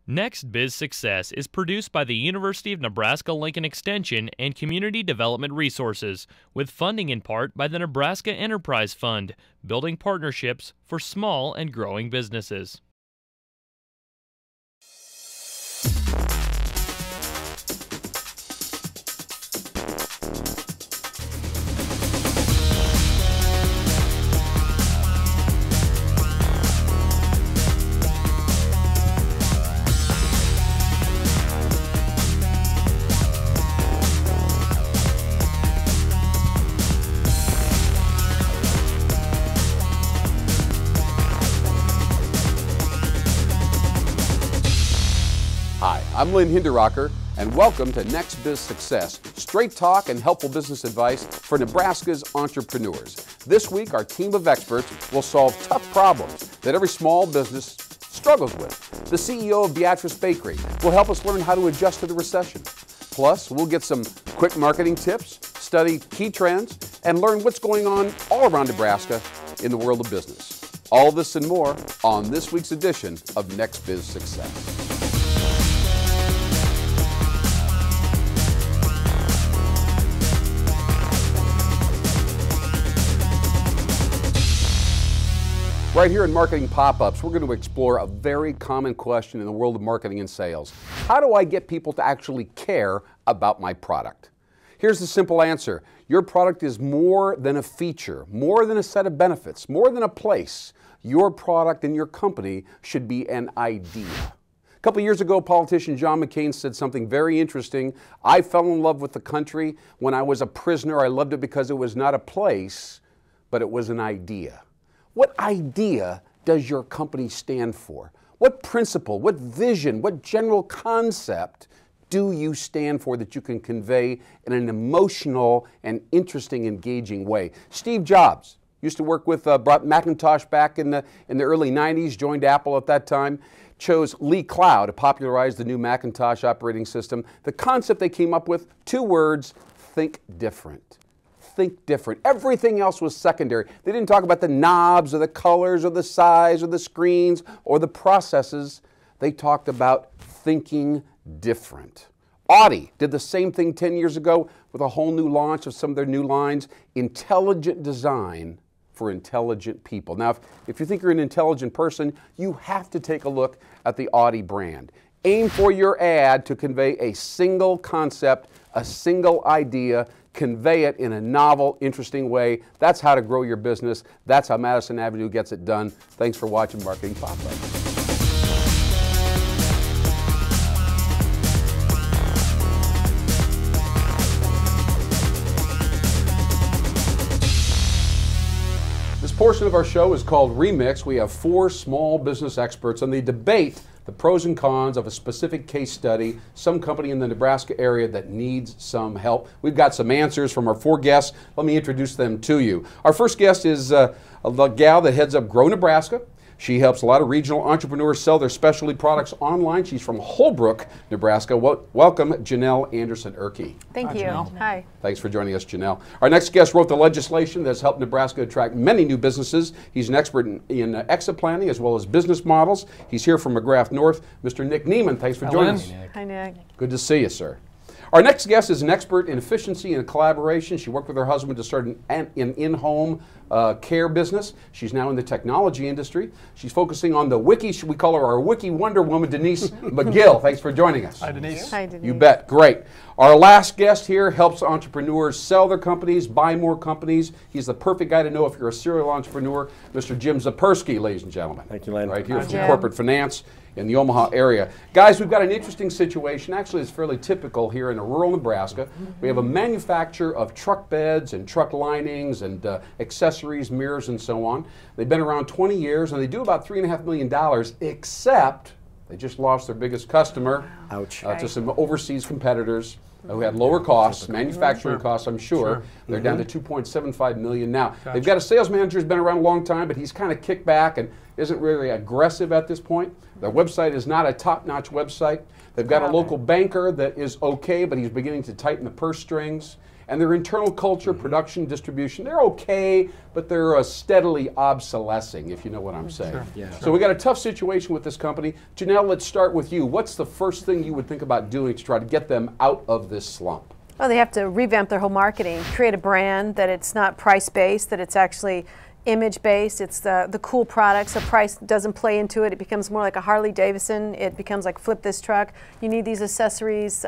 NXBIZ Success is produced by the University of Nebraska-Lincoln Extension and Community Development Resources, with funding in part by the Nebraska Enterprise Fund, building partnerships for small and growing businesses. Hi, I'm Lynn Hinderrocker, and welcome to NXBIZ Success, straight talk and helpful business advice for Nebraska's entrepreneurs. This week, our team of experts will solve tough problems that every small business struggles with. The CEO of Beatrice Bakery will help us learn how to adjust to the recession. Plus, we'll get some quick marketing tips, study key trends, and learn what's going on all around Nebraska in the world of business. All this and more on this week's edition of NXBIZ Success. Right here in Marketing Pop-Ups, we're going to explore a very common question in the world of marketing and sales. How do I get people to actually care about my product? Here's the simple answer. Your product is more than a feature, more than a set of benefits, more than a place. Your product and your company should be an idea. A couple years ago, politician John McCain said something very interesting. I fell in love with the country when I was a prisoner. I loved it because it was not a place, but it was an idea. What idea does your company stand for? What principle, what vision, what general concept do you stand for that you can convey in an emotional and interesting, engaging way? Steve Jobs used to work with brought Macintosh back in the early 90s, joined Apple at that time, chose Lee Cloud to popularize the new Macintosh operating system. The concept they came up with, 2 words, think different. Think different. Everything else was secondary. They didn't talk about the knobs or the colors or the size or the screens or the processes. They talked about thinking different. Audi did the same thing 10 years ago with a whole new launch of some of their new lines. Intelligent design for intelligent people. Now, if you think you're an intelligent person, you have to take a look at the Audi brand. Aim for your ad to convey a single concept, a single idea, convey it in a novel, interesting way. That's how to grow your business. That's how Madison Avenue gets it done. Thanks for watching Marketing Pop-Up. This portion of our show is called Remix. We have 4 small business experts, and they debate the pros and cons of a specific case study, some company in the Nebraska area that needs some help. We've got some answers from our 4 guests. Let me introduce them to you. Our first guest is a gal that heads up Grow Nebraska. She helps a lot of regional entrepreneurs sell their specialty products online. She's from Holbrook, Nebraska. Welcome, Janelle Anderson-Erkey. Thank you. Hi. Thanks for joining us, Janelle. Our next guest wrote the legislation that's helped Nebraska attract many new businesses. He's an expert in exit planning as well as business models. He's here from McGrath North. Mr. Nick Neiman, thanks for joining us. Hi, Nick. Good to see you, sir. Our next guest is an expert in efficiency and collaboration. She worked with her husband to start an in-home care business. She's now in the technology industry. She's focusing on the wiki, we call her our wiki wonder woman, Denise McGill. Thanks for joining us. Hi, Denise. Hi, Denise. You bet. Great. Our last guest here helps entrepreneurs sell their companies, buy more companies. He's the perfect guy to know if you're a serial entrepreneur. Mr. Jim Zapersky, ladies and gentlemen. Thank you, Len. Right here from Jim. Corporate Finance in the Omaha area. Guys, we've got an interesting situation. Actually, it's fairly typical here in rural Nebraska. We have a manufacturer of truck beds and truck linings and accessories, mirrors, and so on. They've been around 20 years, and they do about $3.5 million, except they just lost their biggest customer. Ouch. To some overseas competitors who had lower costs, manufacturing costs, I'm sure. They're down to $2.75 million now. They've got a sales manager who's been around a long time, but he's kind of kicked back and isn't really aggressive at this point. Their website is not a top-notch website. They've got a local banker that is okay, but he's beginning to tighten the purse strings. and their internal culture, production, distribution, they're okay, but they're steadily obsolescing, if you know what I'm saying. Sure. Yeah. So we got a tough situation with this company. Janelle, let's start with you. What's the first thing you would think about doing to try to get them out of this slump? Well, they have to revamp their whole marketing, create a brand that it's not price-based, that it's actually image-based. It's the cool products. So price doesn't play into it. It becomes more like a Harley Davidson. It becomes like flip this truck. You need these accessories.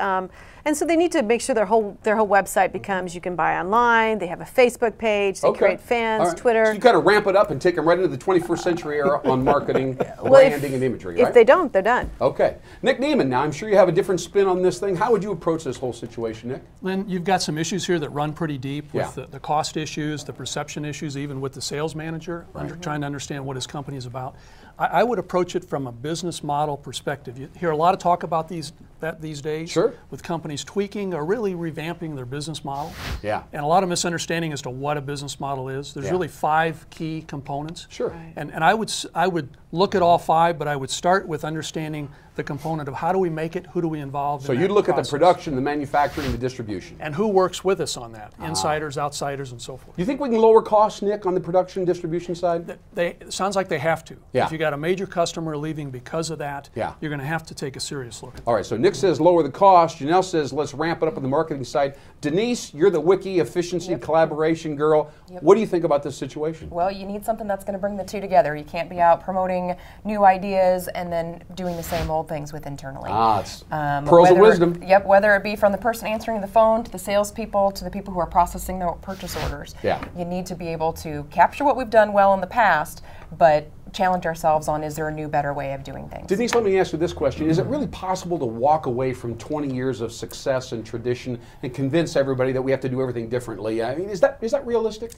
And so they need to make sure their whole website becomes you can buy online. They have a Facebook page. They create fans, Twitter. So you kind of ramp it up and take them right into the 21st century era on marketing, branding, and imagery, right? If they don't, they're done. Okay. Nick Neiman, now I'm sure you have a different spin on this thing. How would you approach this whole situation, Nick? Lynn, you've got some issues here that run pretty deep with the cost issues, the perception issues, even with the sales manager, trying to understand what his company is about. I would approach it from a business model perspective. You hear a lot of talk about these days with companies tweaking or really revamping their business model. Yeah. And a lot of misunderstanding as to what a business model is. There's really 5 key components. Sure. And I would look at all 5, but I would start with understanding the component of how do we make it, who do we involve in that So you'd look at the process. production, the manufacturing, the distribution. And who works with us on that, insiders, outsiders, and so forth. You think we can lower costs, Nick, on the production distribution side? It sounds like they have to. Yeah. If you got a major customer leaving because of that, Yeah. you're going to have to take a serious look at that. All right, so Nick says lower the cost. Janelle says let's ramp it up on the marketing side. Denise, you're the wiki efficiency collaboration girl. What do you think about this situation? Well, you need something that's going to bring the two together. You can't be out promoting new ideas and then doing the same old things with internally. It's pearls of wisdom. Yep, whether it be from the person answering the phone to the salespeople to the people who are processing the purchase orders. Yeah. You need to be able to capture what we've done well in the past, but challenge ourselves on is there a new, better way of doing things. Denise, let me ask you this question. Is it really possible to walk away from 20 years of success and tradition and convince everybody that we have to do everything differently? I mean, is that realistic?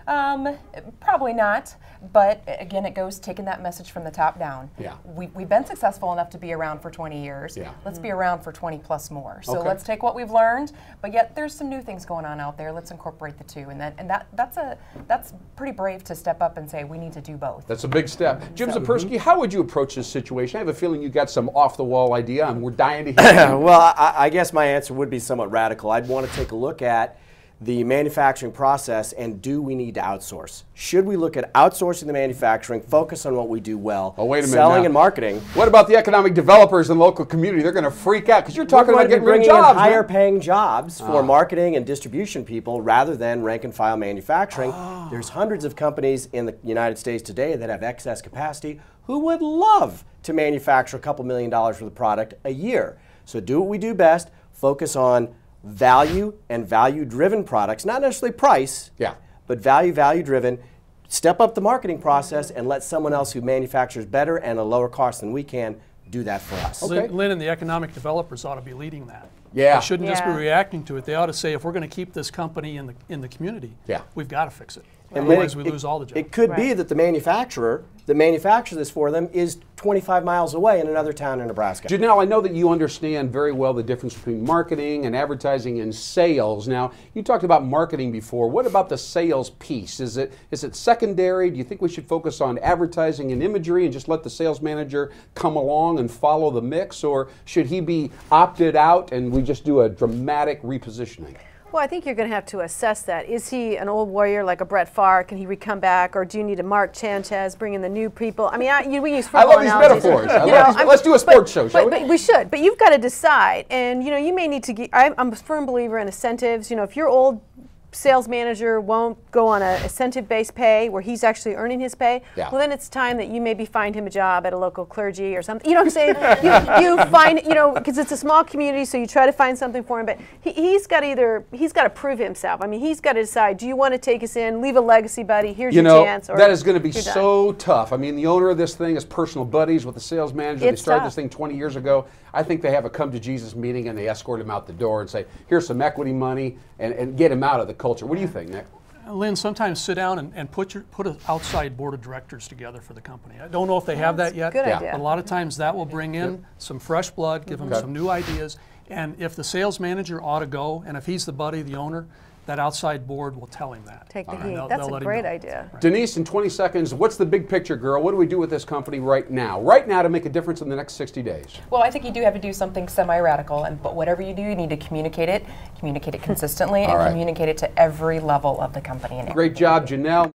Probably not, but again, it goes taking that message from the top down. Yeah. We've been successful enough to be around for 20 years. Yeah. Let's be around for 20 plus more. So let's take what we've learned, but yet there's some new things going on out there. Let's incorporate the two, and that's pretty brave to step up and say we need to do both. That's a big step. Jim Zapersky, how would you approach this situation? I have a feeling you got some off-the-wall idea, and we're dying to hear it. Well, I guess my answer would be somewhat radical. I'd want to take a look at the manufacturing process and do we need to outsource? Should we look at outsourcing the manufacturing, focus on what we do well, Oh, wait a minute selling now. and marketing? What about the economic developers in the local community? They're going to freak out because you're talking about getting rid of jobs. Higher paying jobs for marketing and distribution people rather than rank and file manufacturing. There's hundreds of companies in the United States today that have excess capacity who would love to manufacture a couple $1 million worth of product a year. So do what we do best, focus on value and value-driven products, not necessarily price, but value-driven. Step up the marketing process and let someone else who manufactures better and a lower cost than we can do that for us. Lynn and the economic developers ought to be leading that. Yeah. They shouldn't just be reacting to it. They ought to say, if we're going to keep this company in the community, we've got to fix it. And otherwise we lose all the jobs. It could be that the manufacturer that manufactures this for them is 25 miles away in another town in Nebraska. Janelle, I know that you understand very well the difference between marketing and advertising and sales. Now, you talked about marketing before. What about the sales piece? Is it secondary? Do you think we should focus on advertising and imagery and just let the sales manager come along and follow the mix? Or should he be opted out and we just do a dramatic repositioning? Well, I think you're going to have to assess that. Is he an old warrior like a Brett Favre? Can he come back? Or do you need a Mark Sanchez, bring in the new people? I mean, we use football I love these metaphors. Let's do a sports show, shall we? But we should. But you've got to decide. And, you may need to I'm a firm believer in incentives. If your old sales manager won't go on a incentive-based pay where he's actually earning his pay, well, then it's time that you maybe find him a job at a local clergy or something. You know what I'm saying? you find, because it's a small community, so you try to find something for him. But he's got to prove himself. I mean, he's got to decide, do you want to take us in, leave a legacy, buddy, here's your chance. Or that is going to be so tough. I mean, the owner of this thing is personal buddies with the sales manager. They started this thing 20 years ago. I think they have a come to Jesus meeting and they escort him out the door and say, here's some equity money and get him out of the culture. What do you think, Nick? Lynn, sometimes sit down and put an outside board of directors together for the company. I don't know if they have that yet. Good idea. But a lot of times that will bring in some fresh blood, give them some new ideas. And if the sales manager ought to go, and if he's the buddy of the owner, that outside board will tell him that. Take the heat. That's a great idea. Denise, in 20 seconds, what's the big picture, girl? What do we do with this company right now? Right now to make a difference in the next 60 days? Well, I think you do have to do something semi-radical, but whatever you do, you need to communicate it consistently, and communicate it to every level of the company. Great job, Janelle.